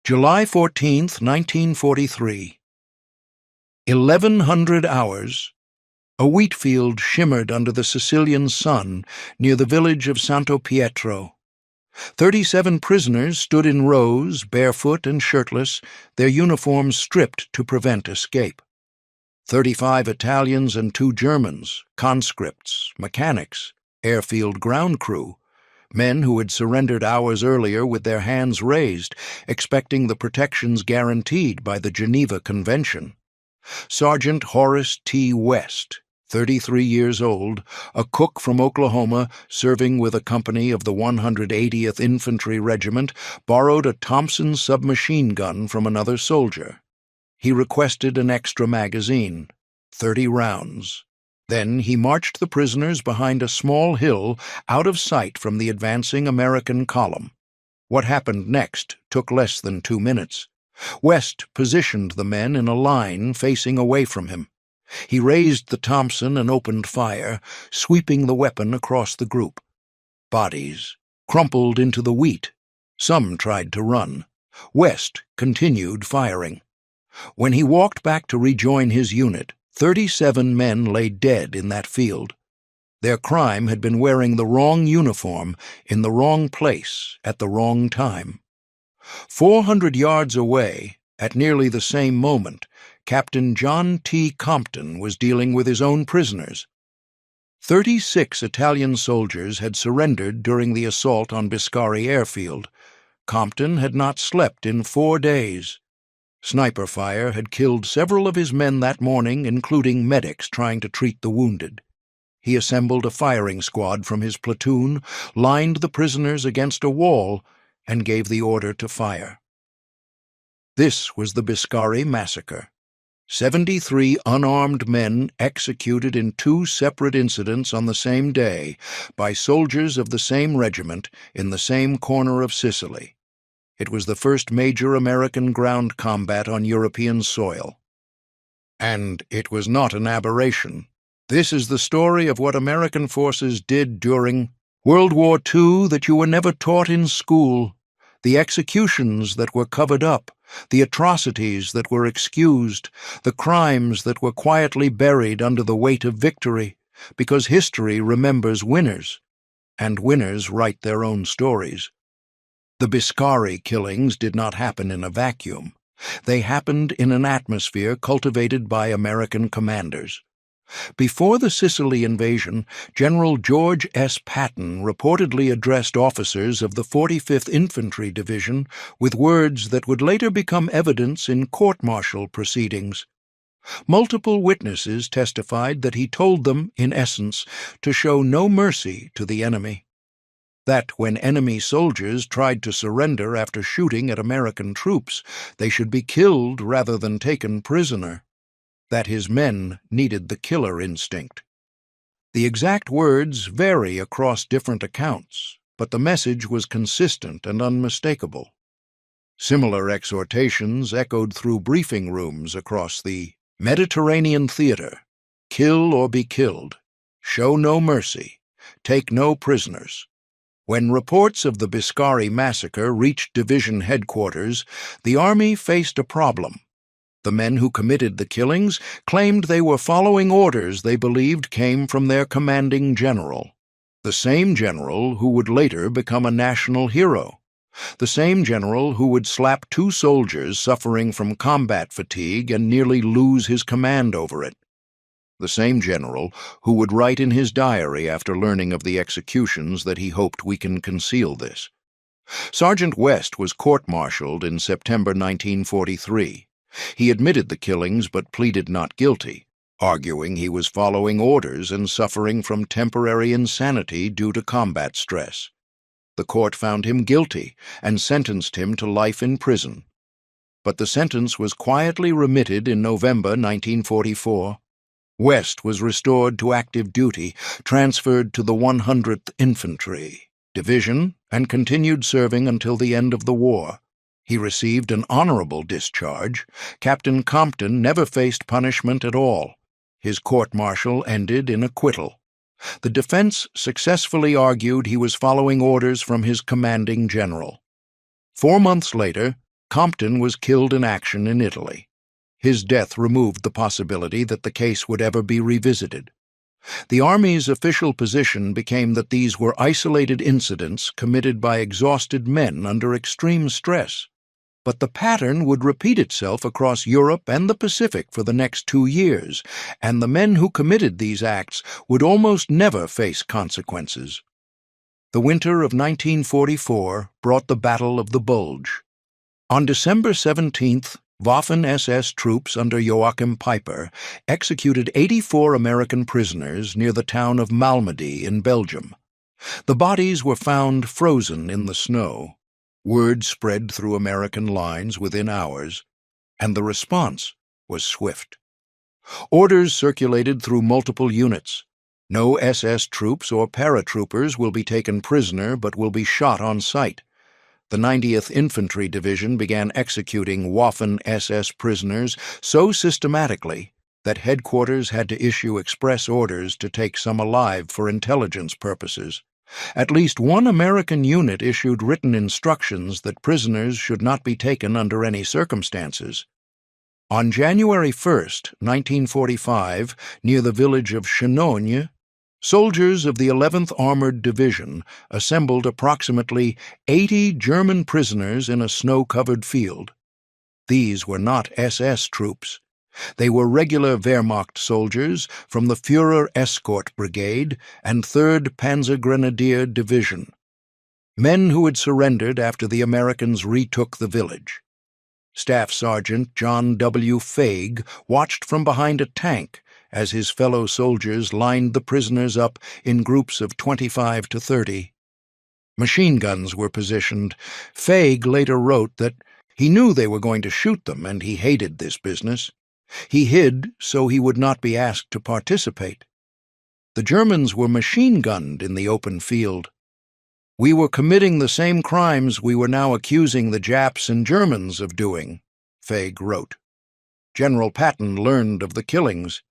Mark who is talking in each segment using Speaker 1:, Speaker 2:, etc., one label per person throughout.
Speaker 1: July 14th, 1943. 1100 hours. A wheat field shimmered under the Sicilian sun near the village of Santo Pietro. 37 prisoners stood in rows, barefoot and shirtless, their uniforms stripped to prevent escape. 35 Italians and 2 Germans, conscripts, mechanics, airfield ground crew, men who had surrendered hours earlier with their hands raised, expecting the protections guaranteed by the Geneva Convention. Sergeant Horace T. West, 33 years old, a cook from Oklahoma serving with a company of the 180th Infantry Regiment, borrowed a Thompson submachine gun from another soldier. He requested an extra magazine, 30 rounds. Then he marched the prisoners behind a small hill out of sight from the advancing American column. What happened next took less than 2 minutes. West positioned the men in a line facing away from him. He raised the Thompson and opened fire, sweeping the weapon across the group. Bodies crumpled into the wheat. Some tried to run. West continued firing. When he walked back to rejoin his unit, 37 men lay dead in that field. Their crime had been wearing the wrong uniform in the wrong place at the wrong time. 400 yards away, at nearly the same moment, Captain John T. Compton was dealing with his own prisoners. 36 Italian soldiers had surrendered during the assault on Biscari airfield. Compton had not slept in 4 days. Sniper fire had killed several of his men that morning, including medics trying to treat the wounded. He assembled a firing squad from his platoon, lined the prisoners against a wall, and gave the order to fire. This was the Biscari massacre. 73 unarmed men executed in 2 separate incidents on the same day by soldiers of the same regiment in the same corner of Sicily. It was the first major American ground combat on European soil. And it was not an aberration. This is the story of what American forces did during World War II that you were never taught in school, the executions that were covered up, the atrocities that were excused, the crimes that were quietly buried under the weight of victory, because history remembers winners, and winners write their own stories. The Biscari killings did not happen in a vacuum. They happened in an atmosphere cultivated by American commanders. Before the Sicily invasion, General George S. Patton reportedly addressed officers of the 45th Infantry Division with words that would later become evidence in court-martial proceedings. Multiple witnesses testified that he told them, in essence, to show no mercy to the enemy. That when enemy soldiers tried to surrender after shooting at American troops, they should be killed rather than taken prisoner. That his men needed the killer instinct. The exact words vary across different accounts, but the message was consistent and unmistakable. Similar exhortations echoed through briefing rooms across the Mediterranean theater: kill or be killed, show no mercy, take no prisoners. When reports of the Biscari massacre reached division headquarters, the Army faced a problem. The men who committed the killings claimed they were following orders they believed came from their commanding general, the same general who would later become a national hero, the same general who would slap 2 soldiers suffering from combat fatigue and nearly lose his command over it. The same general who would write in his diary after learning of the executions that he hoped we can conceal this. Sergeant West was court-martialed in September 1943. He admitted the killings but pleaded not guilty, arguing he was following orders and suffering from temporary insanity due to combat stress. The court found him guilty and sentenced him to life in prison. But the sentence was quietly remitted in November 1944. West was restored to active duty, transferred to the 100th Infantry Division, and continued serving until the end of the war. He received an honorable discharge. Captain Compton never faced punishment at all. His court-martial ended in acquittal. The defense successfully argued he was following orders from his commanding general. 4 months later, Compton was killed in action in Italy. His death removed the possibility that the case would ever be revisited. The Army's official position became that these were isolated incidents committed by exhausted men under extreme stress. But the pattern would repeat itself across Europe and the Pacific for the next 2 years, and the men who committed these acts would almost never face consequences. The winter of 1944 brought the Battle of the Bulge. On December 17th, Waffen-SS troops under Joachim Peiper executed 84 American prisoners near the town of Malmedy in Belgium. The bodies were found frozen in the snow. Word spread through American lines within hours, and the response was swift. Orders circulated through multiple units. No SS troops or paratroopers will be taken prisoner but will be shot on sight. The 90th Infantry Division began executing Waffen-SS prisoners so systematically that headquarters had to issue express orders to take some alive for intelligence purposes. At least one American unit issued written instructions that prisoners should not be taken under any circumstances. On January 1, 1945, near the village of Chenogne, soldiers of the 11th Armored Division assembled approximately 80 German prisoners in a snow-covered field. These were not SS troops. They were regular Wehrmacht soldiers from the Führer Escort Brigade and 3rd Panzergrenadier Division, men who had surrendered after the Americans retook the village. Staff Sergeant John W. Faig watched from behind a tank as his fellow soldiers lined the prisoners up in groups of 25 to 30. Machine guns were positioned. Faig later wrote that he knew they were going to shoot them and he hated this business. He hid so he would not be asked to participate. The Germans were machine-gunned in the open field. We were committing the same crimes we were now accusing the Japs and Germans of doing, Faig wrote. General Patton learned of the killings.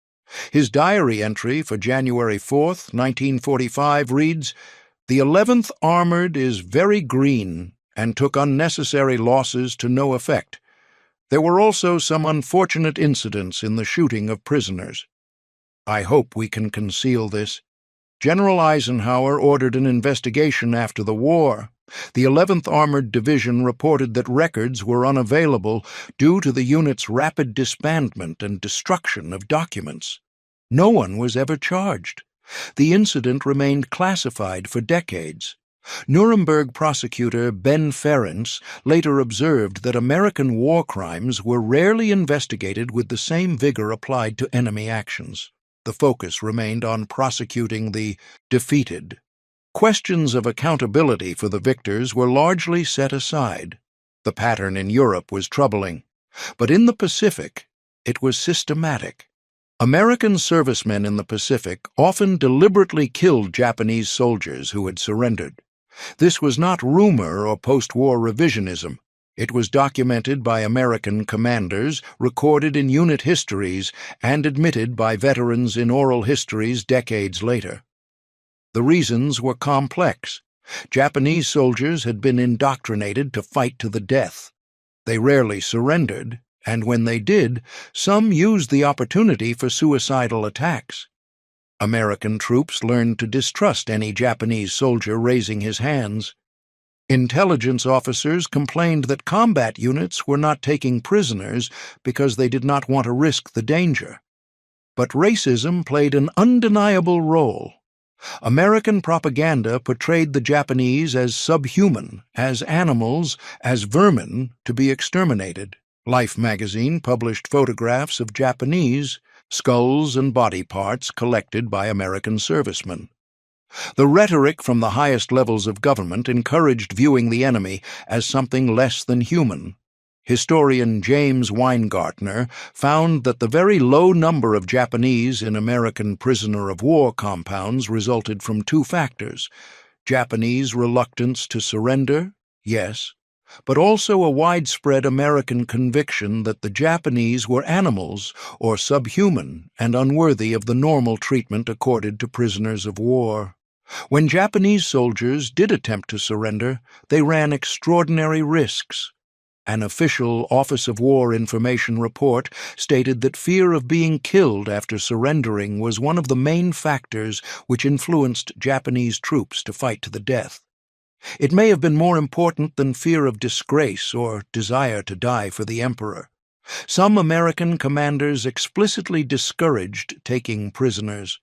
Speaker 1: His diary entry for January 4, 1945 reads, "The 11th Armored is very green and took unnecessary losses to no effect. There were also some unfortunate incidents in the shooting of prisoners. I hope we can conceal this. General Eisenhower ordered an investigation after the war. The 11th Armored Division reported that records were unavailable due to the unit's rapid disbandment and destruction of documents. No one was ever charged. The incident remained classified for decades. Nuremberg prosecutor Ben Ferencz later observed that American war crimes were rarely investigated with the same vigor applied to enemy actions. The focus remained on prosecuting the defeated. Questions of accountability for the victors were largely set aside. The pattern in Europe was troubling, but in the Pacific, it was systematic. American servicemen in the Pacific often deliberately killed Japanese soldiers who had surrendered. This was not rumor or post-war revisionism. It was documented by American commanders, recorded in unit histories, and admitted by veterans in oral histories decades later. The reasons were complex. Japanese soldiers had been indoctrinated to fight to the death. They rarely surrendered, and when they did, some used the opportunity for suicidal attacks. American troops learned to distrust any Japanese soldier raising his hands. Intelligence officers complained that combat units were not taking prisoners because they did not want to risk the danger. But racism played an undeniable role. American propaganda portrayed the Japanese as subhuman, as animals, as vermin to be exterminated. Life magazine published photographs of Japanese skulls and body parts collected by American servicemen. The rhetoric from the highest levels of government encouraged viewing the enemy as something less than human. Historian James Weingartner found that the very low number of Japanese in American prisoner of war compounds resulted from two factors: Japanese reluctance to surrender, yes, but also a widespread American conviction that the Japanese were animals or subhuman and unworthy of the normal treatment accorded to prisoners of war. When Japanese soldiers did attempt to surrender, they ran extraordinary risks. An official Office of War Information report stated that fear of being killed after surrendering was one of the main factors which influenced Japanese troops to fight to the death. It may have been more important than fear of disgrace or desire to die for the emperor. Some American commanders explicitly discouraged taking prisoners.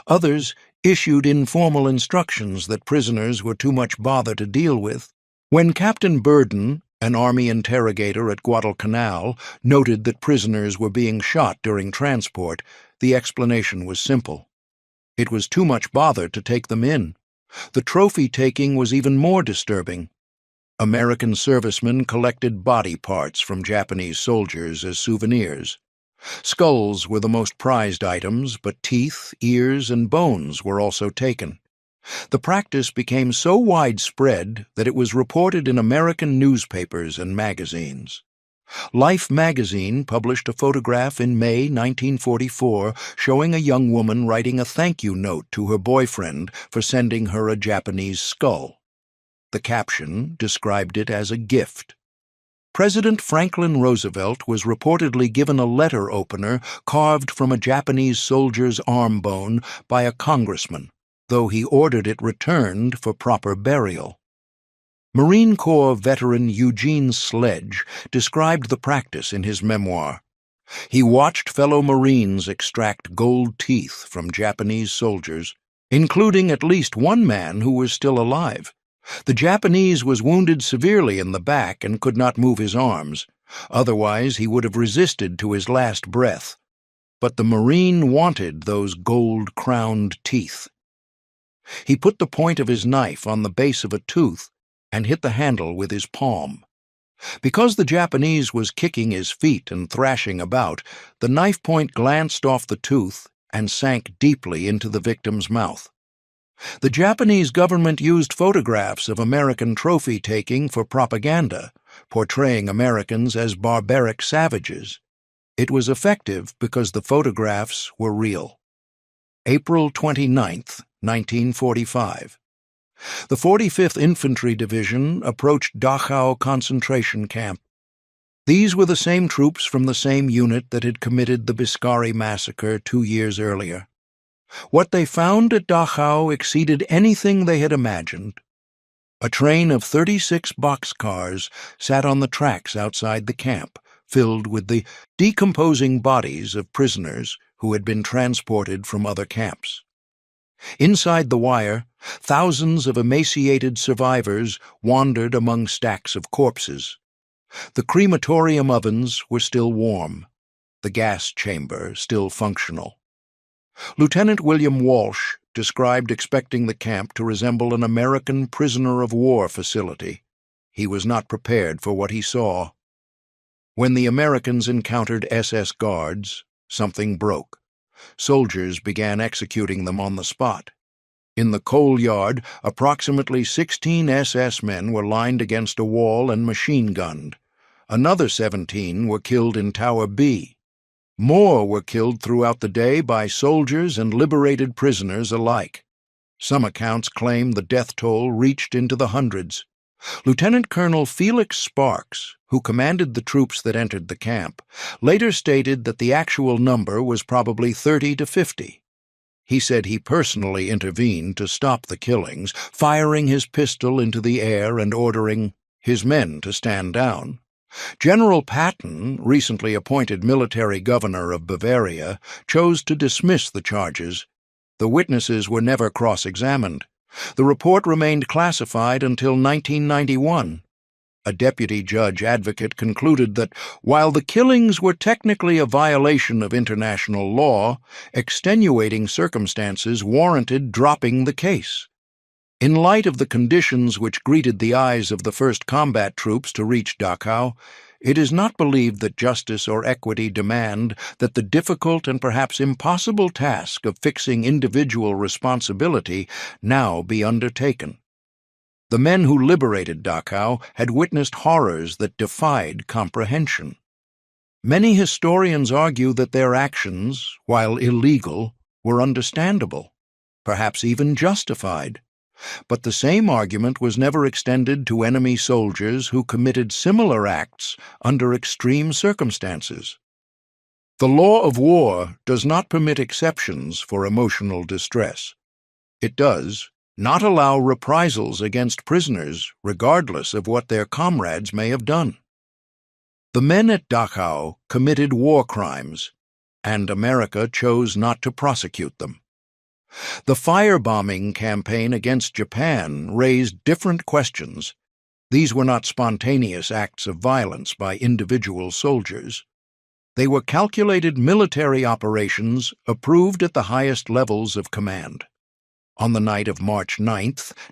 Speaker 1: Others issued informal instructions that prisoners were too much bother to deal with. When Captain Burden, an Army interrogator at Guadalcanal, noted that prisoners were being shot during transport, the explanation was simple. It was too much bother to take them in. The trophy-taking was even more disturbing. American servicemen collected body parts from Japanese soldiers as souvenirs. Skulls were the most prized items, but teeth, ears, and bones were also taken. The practice became so widespread that it was reported in American newspapers and magazines. Life magazine published a photograph in May 1944 showing a young woman writing a thank-you note to her boyfriend for sending her a Japanese skull. The caption described it as a gift. President Franklin Roosevelt was reportedly given a letter opener carved from a Japanese soldier's arm bone by a congressman, though he ordered it returned for proper burial. Marine Corps veteran Eugene Sledge described the practice in his memoir. He watched fellow Marines extract gold teeth from Japanese soldiers, including at least one man who was still alive. The Japanese was wounded severely in the back and could not move his arms. Otherwise, he would have resisted to his last breath. But the Marine wanted those gold-crowned teeth. He put the point of his knife on the base of a tooth and hit the handle with his palm. Because the Japanese was kicking his feet and thrashing about, the knife point glanced off the tooth and sank deeply into the victim's mouth. The Japanese government used photographs of American trophy-taking for propaganda, portraying Americans as barbaric savages. It was effective because the photographs were real. April 29, 1945. The 45th Infantry Division approached Dachau concentration camp. These were the same troops from the same unit that had committed the Biscari massacre 2 years earlier. What they found at Dachau exceeded anything they had imagined. A train of 36 boxcars sat on the tracks outside the camp, filled with the decomposing bodies of prisoners who had been transported from other camps. Inside the wire, thousands of emaciated survivors wandered among stacks of corpses. The crematorium ovens were still warm, the gas chamber still functional. Lieutenant William Walsh described expecting the camp to resemble an American prisoner of war facility. He was not prepared for what he saw. When the Americans encountered SS guards, something broke. Soldiers began executing them on the spot. In the coal yard, approximately 16 SS men were lined against a wall and machine-gunned. Another 17 were killed in Tower B. More were killed throughout the day by soldiers and liberated prisoners alike. Some accounts claim the death toll reached into the hundreds. Lieutenant Colonel Felix Sparks, who commanded the troops that entered the camp, later stated that the actual number was probably 30 to 50. He said he personally intervened to stop the killings, firing his pistol into the air and ordering his men to stand down. General Patton, recently appointed military governor of Bavaria, chose to dismiss the charges. The witnesses were never cross-examined. The report remained classified until 1991. A deputy judge advocate concluded that while the killings were technically a violation of international law, extenuating circumstances warranted dropping the case. In light of the conditions which greeted the eyes of the first combat troops to reach Dachau, it is not believed that justice or equity demand that the difficult and perhaps impossible task of fixing individual responsibility now be undertaken. The men who liberated Dachau had witnessed horrors that defied comprehension. Many historians argue that their actions, while illegal, were understandable, perhaps even justified. But the same argument was never extended to enemy soldiers who committed similar acts under extreme circumstances. The law of war does not permit exceptions for emotional distress. It does not allow reprisals against prisoners, regardless of what their comrades may have done. The men at Dachau committed war crimes, and America chose not to prosecute them. The firebombing campaign against Japan raised different questions. These were not spontaneous acts of violence by individual soldiers. They were calculated military operations approved at the highest levels of command. On the night of March 9,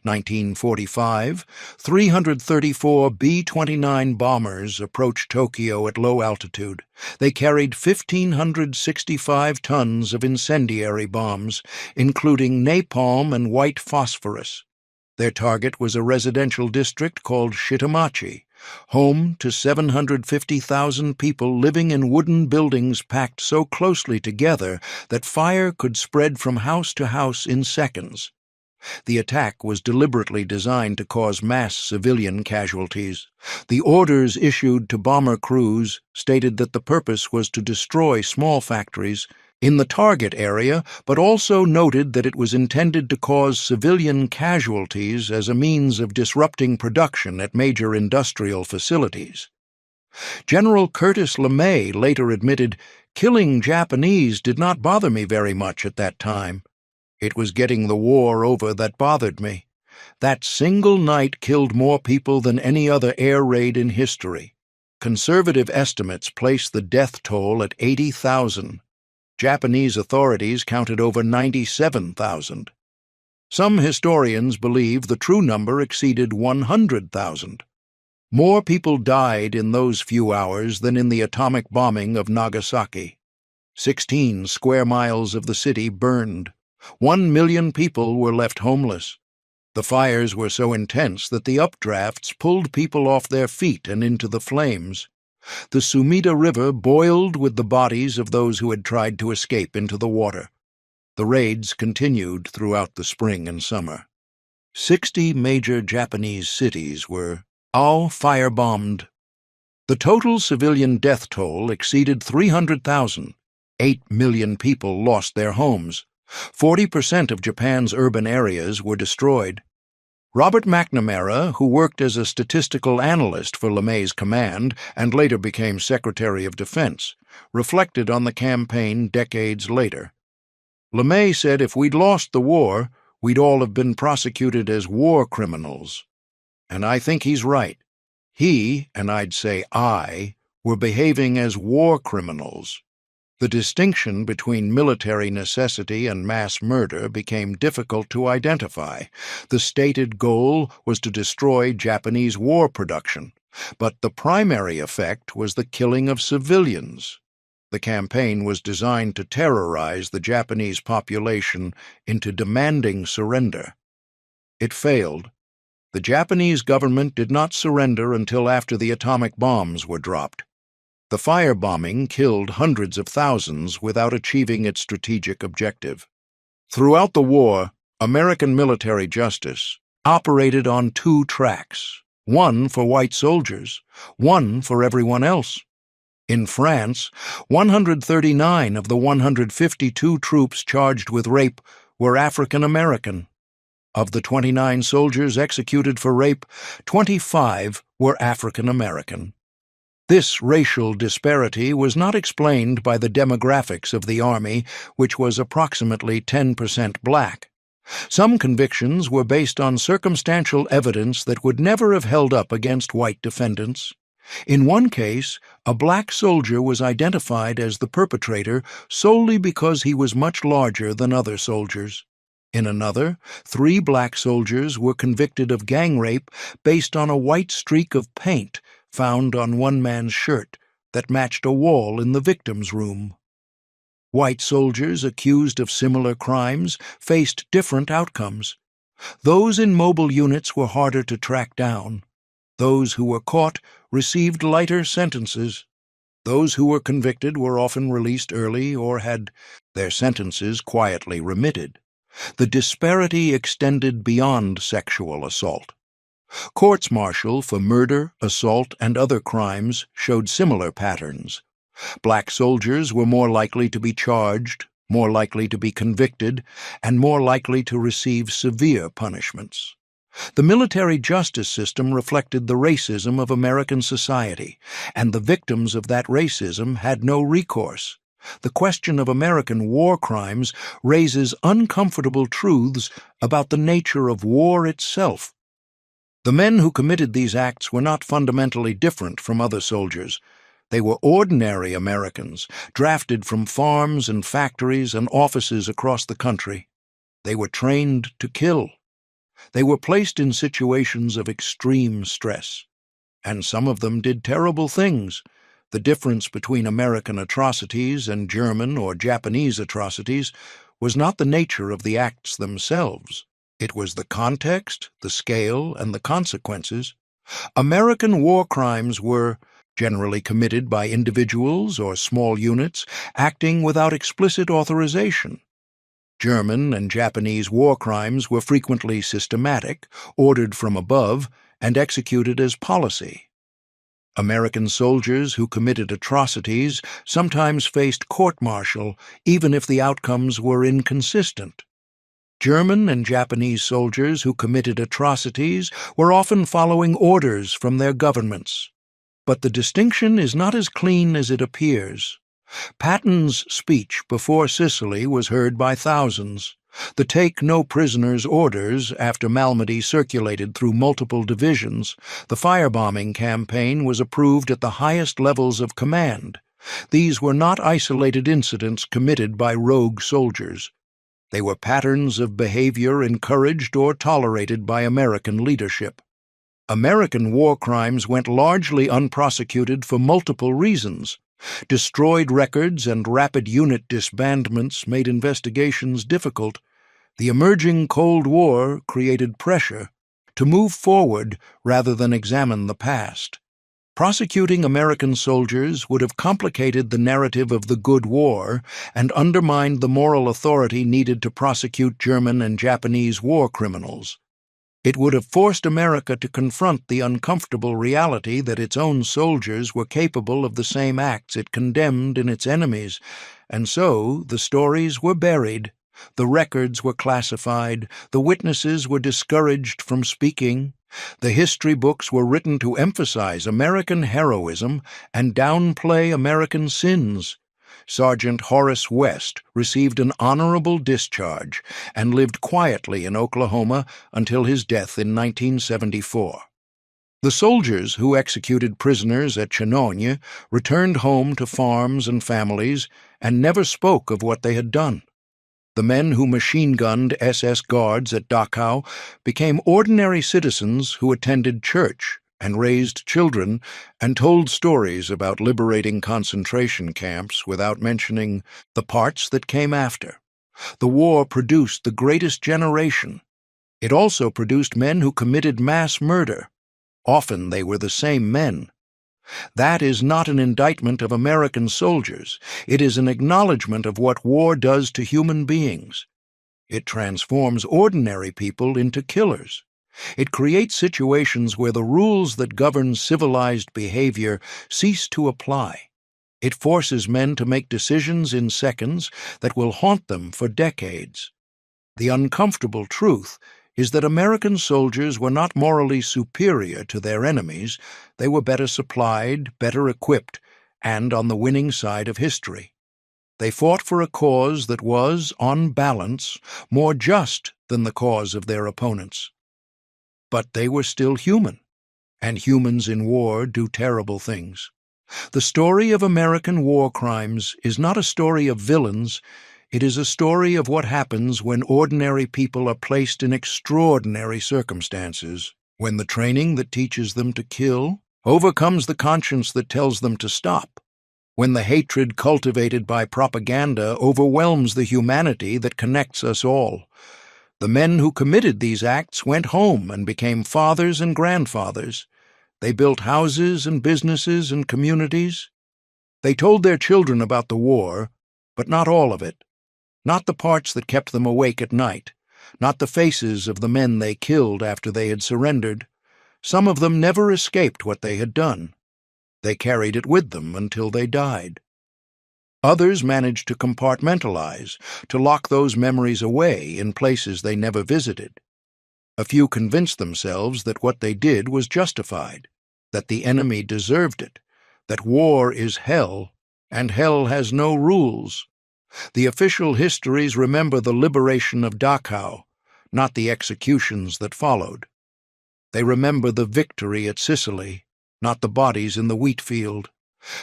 Speaker 1: 1945, 334 B-29 bombers approached Tokyo at low altitude. They carried 1,565 tons of incendiary bombs, including napalm and white phosphorus. Their target was a residential district called Shitamachi, home to 750,000 people living in wooden buildings packed so closely together that fire could spread from house to house in seconds. The attack was deliberately designed to cause mass civilian casualties. The orders issued to bomber crews stated that the purpose was to destroy small factories in the target area, but also noted that it was intended to cause civilian casualties as a means of disrupting production at major industrial facilities. General Curtis LeMay later admitted, "Killing Japanese did not bother me very much at that time. It was getting the war over that bothered me. That single night killed more people than any other air raid in history. Conservative estimates place the death toll at 80,000. Japanese authorities counted over 97,000. Some historians believe the true number exceeded 100,000. More people died in those few hours than in the atomic bombing of Nagasaki. 16 square miles of the city burned. 1 million people were left homeless. The fires were so intense that the updrafts pulled people off their feet and into the flames. The Sumida River boiled with the bodies of those who had tried to escape into the water. The raids continued throughout the spring and summer. 60 major Japanese cities were all firebombed. The total civilian death toll exceeded 300,000. 8 million people lost their homes. 40% of Japan's urban areas were destroyed. Robert McNamara, who worked as a statistical analyst for LeMay's command and later became Secretary of Defense, reflected on the campaign decades later. LeMay said if we'd lost the war, we'd all have been prosecuted as war criminals. And I think he's right. He, and I'd say I, were behaving as war criminals. The distinction between military necessity and mass murder became difficult to identify. The stated goal was to destroy Japanese war production, but the primary effect was the killing of civilians. The campaign was designed to terrorize the Japanese population into demanding surrender. It failed. The Japanese government did not surrender until after the atomic bombs were dropped. The firebombing killed hundreds of thousands without achieving its strategic objective. Throughout the war, American military justice operated on two tracks, one for white soldiers, one for everyone else. In France, 139 of the 152 troops charged with rape were African American. Of the 29 soldiers executed for rape, 25 were African American. This racial disparity was not explained by the demographics of the Army, which was approximately 10% black. Some convictions were based on circumstantial evidence that would never have held up against white defendants. In one case, a black soldier was identified as the perpetrator solely because he was much larger than other soldiers. In another, 3 black soldiers were convicted of gang rape based on a white streak of paint found on one man's shirt that matched a wall in the victim's room. White soldiers accused of similar crimes faced different outcomes. Those in mobile units were harder to track down. Those who were caught received lighter sentences. Those who were convicted were often released early or had their sentences quietly remitted. The disparity extended beyond sexual assault. Courts-martial for murder, assault, and other crimes showed similar patterns. Black soldiers were more likely to be charged, more likely to be convicted, and more likely to receive severe punishments. The military justice system reflected the racism of American society, and the victims of that racism had no recourse. The question of American war crimes raises uncomfortable truths about the nature of war itself. The men who committed these acts were not fundamentally different from other soldiers. They were ordinary Americans, drafted from farms and factories and offices across the country. They were trained to kill. They were placed in situations of extreme stress. And some of them did terrible things. The difference between American atrocities and German or Japanese atrocities was not the nature of the acts themselves. It was the context, the scale, and the consequences. American war crimes were generally committed by individuals or small units acting without explicit authorization. German and Japanese war crimes were frequently systematic, ordered from above, and executed as policy. American soldiers who committed atrocities sometimes faced court-martial, even if the outcomes were inconsistent. German and Japanese soldiers who committed atrocities were often following orders from their governments. But the distinction is not as clean as it appears. Patton's speech before Sicily was heard by thousands. The Take No Prisoners orders, after Malmedy circulated through multiple divisions, the firebombing campaign was approved at the highest levels of command. These were not isolated incidents committed by rogue soldiers. They were patterns of behavior encouraged or tolerated by American leadership. American war crimes went largely unprosecuted for multiple reasons. Destroyed records and rapid unit disbandments made investigations difficult. The emerging Cold War created pressure to move forward rather than examine the past. Prosecuting American soldiers would have complicated the narrative of the Good War and undermined the moral authority needed to prosecute German and Japanese war criminals. It would have forced America to confront the uncomfortable reality that its own soldiers were capable of the same acts it condemned in its enemies, and so the stories were buried, the records were classified, the witnesses were discouraged from speaking. The history books were written to emphasize American heroism and downplay American sins. Sergeant Horace West received an honorable discharge and lived quietly in Oklahoma until his death in 1974. The soldiers who executed prisoners at Chinon returned home to farms and families and never spoke of what they had done. The men who machine-gunned SS guards at Dachau became ordinary citizens who attended church and raised children and told stories about liberating concentration camps without mentioning the parts that came after. The war produced the greatest generation. It also produced men who committed mass murder. Often they were the same men. That is not an indictment of American soldiers. It is an acknowledgment of what war does to human beings. It transforms ordinary people into killers. It creates situations where the rules that govern civilized behavior cease to apply. It forces men to make decisions in seconds that will haunt them for decades. The uncomfortable truth is that American soldiers were not morally superior to their enemies. They were better supplied, better equipped, and on the winning side of history. They fought for a cause that was, on balance, more just than the cause of their opponents. But they were still human, and humans in war do terrible things. The story of American war crimes is not a story of villains. It is a story of what happens when ordinary people are placed in extraordinary circumstances, when the training that teaches them to kill overcomes the conscience that tells them to stop, when the hatred cultivated by propaganda overwhelms the humanity that connects us all. The men who committed these acts went home and became fathers and grandfathers. They built houses and businesses and communities. They told their children about the war, but not all of it. not the parts that kept them awake at night, not the faces of the men they killed after they had surrendered. Some of them never escaped what they had done. They carried it with them until they died. Others managed to compartmentalize, to lock those memories away in places they never visited. A few convinced themselves that what they did was justified, that the enemy deserved it, that war is hell, and hell has no rules. The official histories remember the liberation of Dachau, not the executions that followed. They remember the victory at Sicily, not the bodies in the wheat field.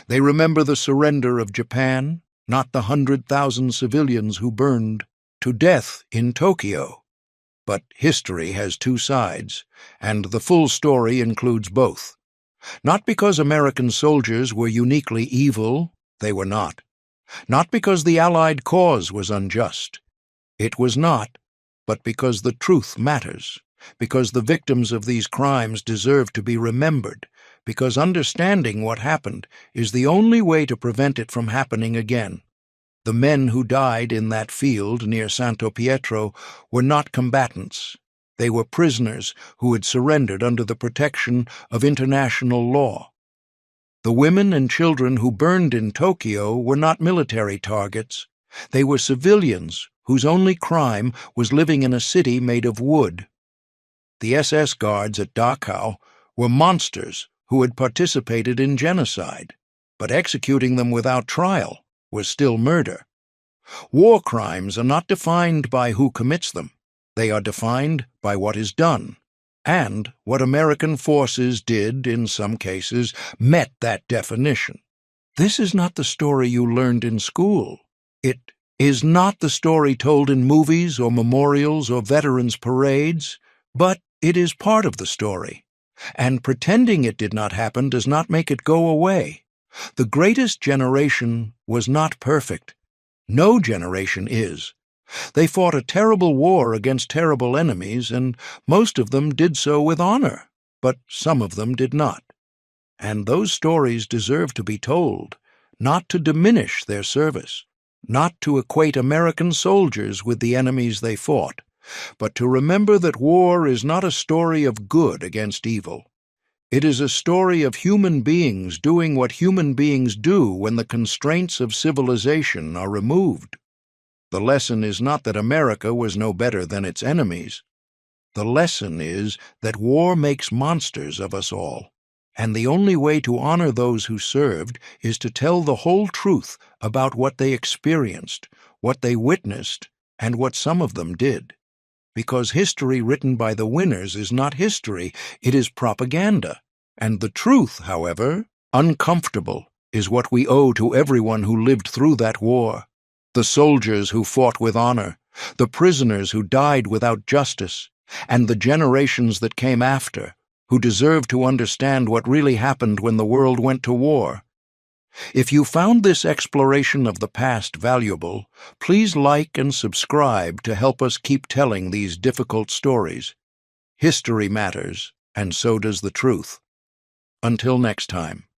Speaker 1: They remember the surrender of Japan, not the 100,000 civilians who burned to death in Tokyo. But history has two sides, and the full story includes both. Not because American soldiers were uniquely evil, they were not. Not because the Allied cause was unjust. It was not, but because the truth matters, because the victims of these crimes deserve to be remembered, because understanding what happened is the only way to prevent it from happening again. The men who died in that field near Santo Pietro were not combatants. They were prisoners who had surrendered under the protection of international law. The women and children who burned in Tokyo were not military targets. They were civilians whose only crime was living in a city made of wood. The SS guards at Dachau were monsters who had participated in genocide, but executing them without trial was still murder. War crimes are not defined by who commits them. They are defined by what is done. And what American forces did, in some cases, met that definition. This is not the story you learned in school. It is not the story told in movies or memorials or veterans' parades, but it is part of the story. And pretending it did not happen does not make it go away. The greatest generation was not perfect. No generation is. They fought a terrible war against terrible enemies, and most of them did so with honor, but some of them did not. And those stories deserve to be told, not to diminish their service, not to equate American soldiers with the enemies they fought, but to remember that war is not a story of good against evil. It is a story of human beings doing what human beings do when the constraints of civilization are removed. The lesson is not that America was no better than its enemies. The lesson is that war makes monsters of us all, and the only way to honor those who served is to tell the whole truth about what they experienced, what they witnessed, and what some of them did. Because history written by the winners is not history, it is propaganda. And the truth, however, uncomfortable, is what we owe to everyone who lived through that war. The soldiers who fought with honor, the prisoners who died without justice, and the generations that came after, who deserve to understand what really happened when the world went to war. If you found this exploration of the past valuable, please like and subscribe to help us keep telling these difficult stories. History matters, and so does the truth. Until next time.